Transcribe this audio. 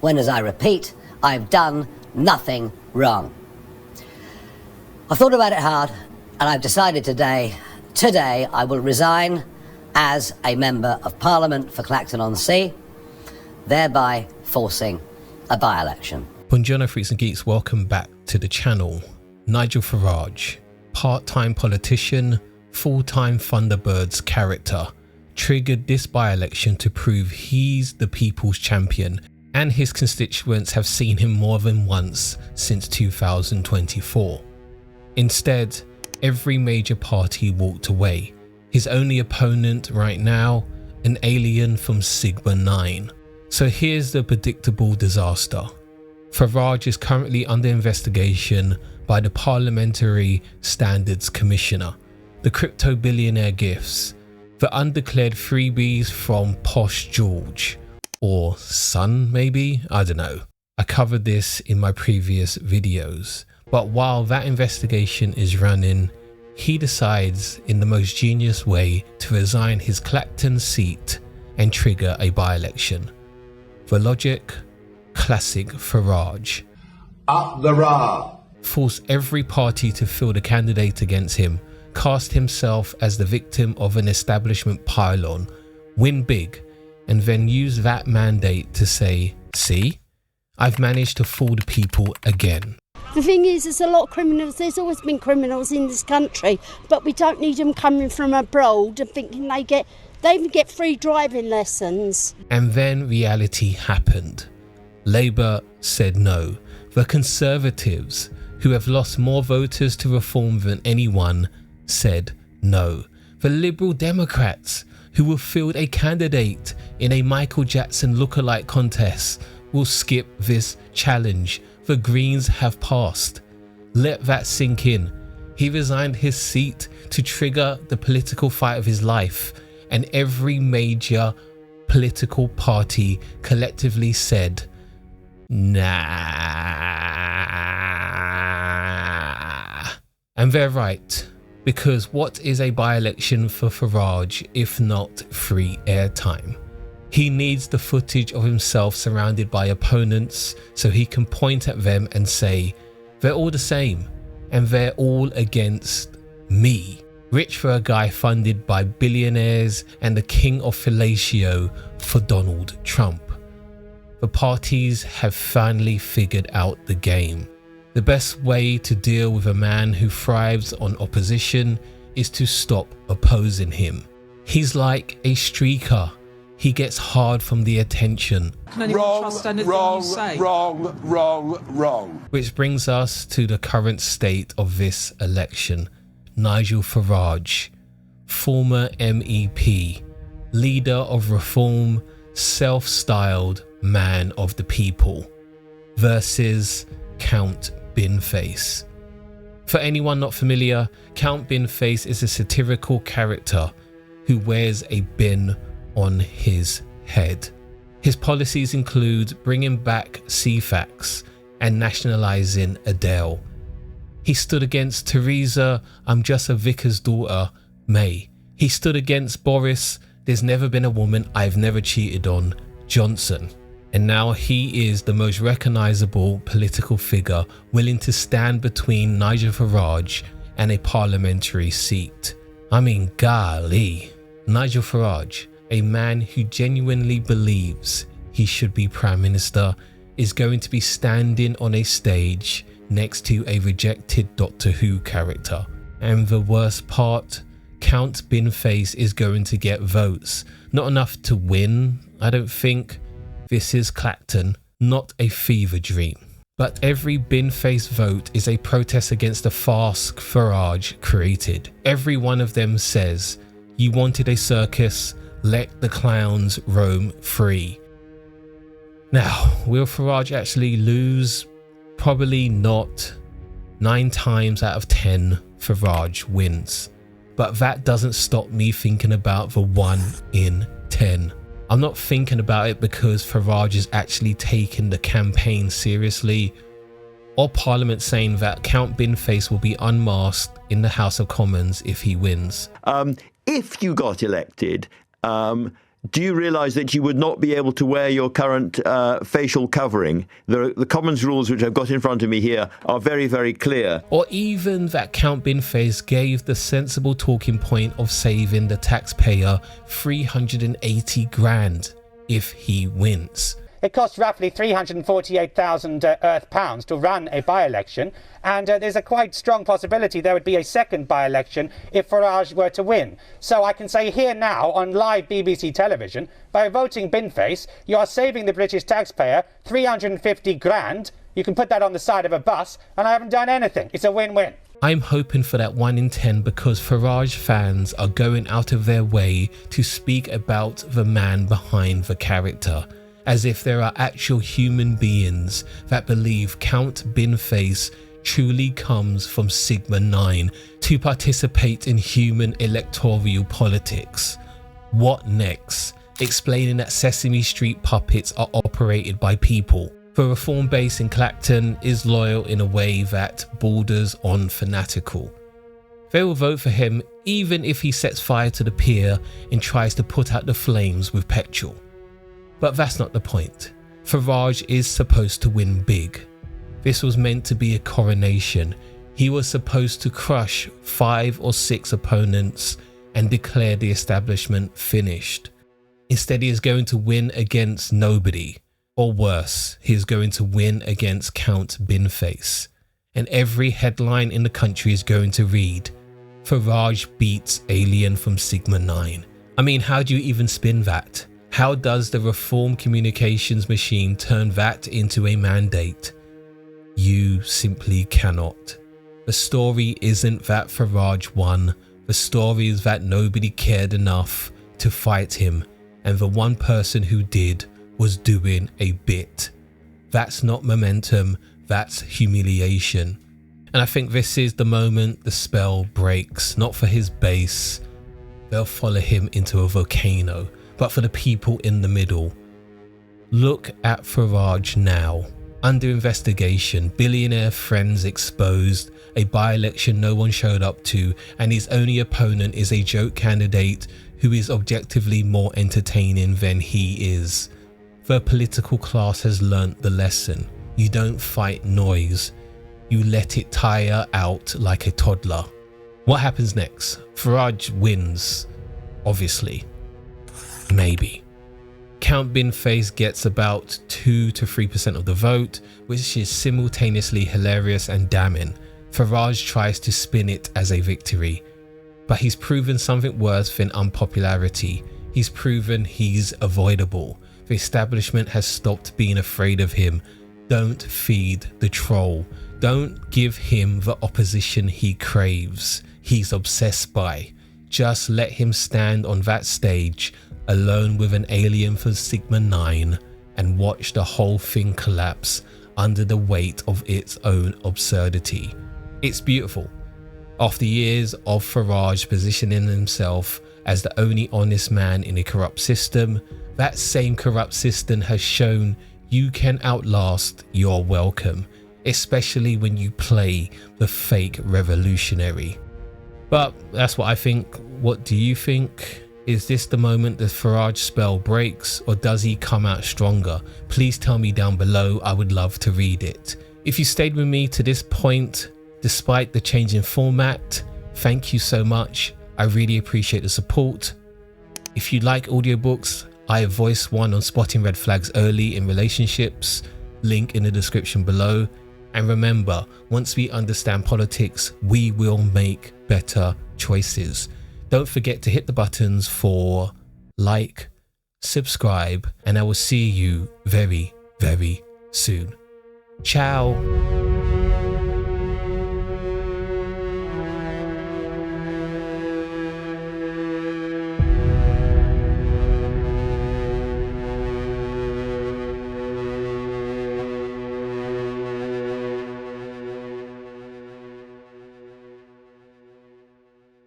when, as I repeat, I've done nothing wrong. I've thought about it hard, and I've decided today I will resign as a Member of Parliament for Clacton-on-Sea, thereby forcing a by-election. Buongiorno freaks and geeks, welcome back to the channel. Nigel Farage, part-time politician, full-time Thunderbirds character, triggered this by-election to prove he's the people's champion, and his constituents have seen him more than once since 2024. Instead, every major party walked away. His only opponent right now, an alien from Sigma 9. So here's the predictable disaster. Farage is currently under investigation by the Parliamentary Standards Commissioner. The crypto billionaire gifts, the undeclared freebies from Posh George, or son maybe, I don't know. I covered this in my previous videos, but while that investigation is running, he decides in the most genius way to resign his Clacton seat and trigger a by-election. The logic, classic Farage. Up the rah! Force every party to field a candidate against him, cast himself as the victim of an establishment pylon, win big, and then use that mandate to say, see, I've managed to fool the people again. The thing is, there's a lot of criminals, there's always been criminals in this country, but we don't need them coming from abroad and thinking they even get free driving lessons. And then reality happened. Labour said no. The Conservatives, who have lost more voters to reform than anyone, said no. The Liberal Democrats, who will field a candidate in a Michael Jackson lookalike contest, will skip this challenge. The Greens have passed. Let that sink in. He resigned his seat to trigger the political fight of his life, and every major political party collectively said, nah. And they're right, because what is a by-election for Farage if not free airtime? He needs the footage of himself surrounded by opponents so he can point at them and say, they're all the same and they're all against me. Rich for a guy funded by billionaires and the king of fellatio for Donald Trump. The parties have finally figured out the game. The best way to deal with a man who thrives on opposition is to stop opposing him. He's like a streaker. He gets hard from the attention. Wrong. Which brings us to the current state of this election. Nigel Farage, former MEP, leader of reform, self-styled man of the people, versus Count Binface. For anyone not familiar, Count Binface is a satirical character who wears a bin on his head. His policies include bringing back CFAX and nationalising Adele. He stood against Theresa, I'm just a vicar's daughter, May. He stood against Boris, there's never been a woman I've never cheated on, Johnson. And now he is the most recognisable political figure willing to stand between Nigel Farage and a parliamentary seat. I mean, golly. Nigel Farage, a man who genuinely believes he should be Prime Minister, is going to be standing on a stage next to a rejected Doctor Who character. And the worst part, Count Binface is going to get votes. Not enough to win, I don't think. This is Clacton, not a fever dream. But every Binface vote is a protest against the farce Farage created. Every one of them says, you wanted a circus, let the clowns roam free. Now, will Farage actually lose? Probably not. 9 times out of 10, Farage wins. But that doesn't stop me thinking about the 1 in 10. I'm not thinking about it because Farage is actually taking the campaign seriously, or Parliament saying that Count Binface will be unmasked in the House of Commons if he wins. If you got elected, do you realise that you would not be able to wear your current facial covering? The Commons rules, which I've got in front of me here, are very, very clear. Or even that Count Binface gave the sensible talking point of saving the taxpayer 380 grand if he wins. It costs roughly 348,000 Earth pounds to run a by-election, and there's a quite strong possibility there would be a second by-election if Farage were to win. So I can say here now on live BBC television, by voting Binface, you are saving the British taxpayer 350 grand. You can put that on the side of a bus, and I haven't done anything. It's a win-win. I'm hoping for that 1 in 10 because Farage fans are going out of their way to speak about the man behind the character, as if there are actual human beings that believe Count Binface truly comes from Sigma 9 to participate in human electoral politics. What next? Explaining that Sesame Street puppets are operated by people. The reform base in Clacton is loyal in a way that borders on fanatical. They will vote for him even if he sets fire to the pier and tries to put out the flames with petrol. But that's not the point. Farage is supposed to win big. This was meant to be a coronation. He was supposed to crush 5 or 6 opponents and declare the establishment finished. Instead, he is going to win against nobody. Or worse, he is going to win against Count Binface. And every headline in the country is going to read, Farage beats alien from Sigma 9. I mean, how do you even spin that? How does the reform communications machine turn that into a mandate? You simply cannot. The story isn't that Farage won. The story is that nobody cared enough to fight him, and the one person who did was doing a bit. That's not momentum, that's humiliation. And I think this is the moment the spell breaks, not for his base. They'll follow him into a volcano, but for the people in the middle. Look at Farage now. Under investigation, billionaire friends exposed, a by-election no one showed up to, and his only opponent is a joke candidate who is objectively more entertaining than he is. The political class has learnt the lesson. You don't fight noise. You let it tire out like a toddler. What happens next? Farage wins, obviously. Maybe. Count Binface gets about 2 to 3% of the vote, which is simultaneously hilarious and damning. Farage tries to spin it as a victory, but he's proven something worse than unpopularity. He's proven he's avoidable. The establishment has stopped being afraid of him. Don't feed the troll. Don't give him the opposition he craves, he's obsessed by. Just let him stand on that stage, alone with an alien from Sigma 9, and watch the whole thing collapse under the weight of its own absurdity. It's beautiful. After years of Farage positioning himself as the only honest man in a corrupt system, that same corrupt system has shown you can outlast your welcome, especially when you play the fake revolutionary. But that's what I think. What do you think? Is this the moment the Farage spell breaks, or does he come out stronger? Please tell me down below. I would love to read it. If you stayed with me to this point, despite the change in format, thank you so much. I really appreciate the support. If you like audiobooks, I have voiced one on spotting red flags early in relationships, link in the description below. And remember, once we understand politics, we will make better choices. Don't forget to hit the buttons for like, subscribe, and I will see you very, very soon. Ciao.